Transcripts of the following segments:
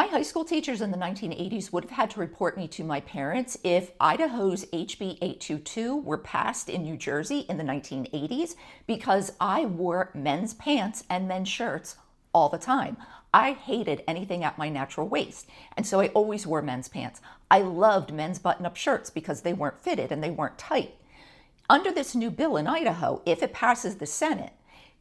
My high school teachers in the 1980s would have had to report me to my parents if Idaho's HB 822 were passed in New Jersey in the 1980s because I wore men's pants and men's shirts all the time. I hated anything at my natural waist, and so I always wore men's pants. I loved men's button-up shirts because they weren't fitted and they weren't tight. Under this new bill in Idaho, if it passes the Senate,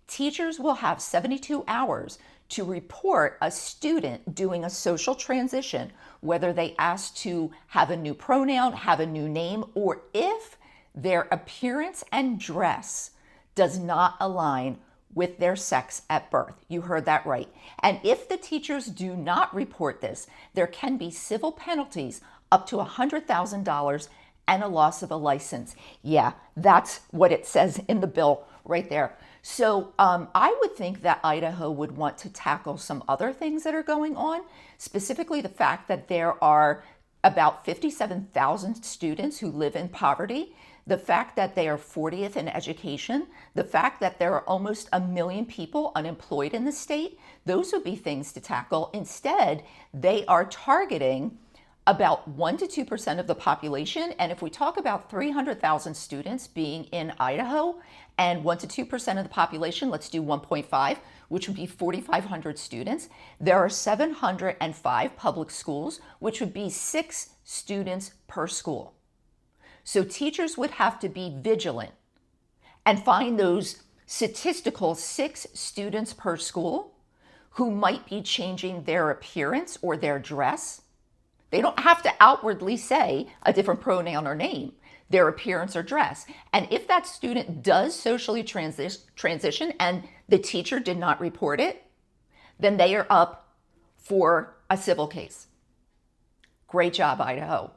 teachers will have 72 hours to report a student doing a social transition, whether they ask to have a new pronoun, have a new name, or if their appearance and dress does not align with their sex at birth. You heard that right. And if the teachers do not report this, there can be civil penalties up to $100,000 and a loss of a license. Yeah, that's what it says in the bill right there. So I would think that Idaho would want to tackle some other things that are going on, specifically the fact that there are about 57,000 students who live in poverty, the fact that they are 40th in education, the fact that there are almost 1 million people unemployed in the state. Those would be things to tackle. Instead, they are targeting about 1 to 2% of the population. And if we talk about 300,000 students being in Idaho and 1 to 2% of the population, let's do 1.5, which would be 4,500 students. There are 705 public schools, which would be 6 students per school. So teachers would have to be vigilant and find those statistical 6 students per school who might be changing their appearance or their dress. They don't have to outwardly say a different pronoun or name, their appearance or dress. And if that student does socially transition and the teacher did not report it, then they are up for a civil case. Great job, Idaho.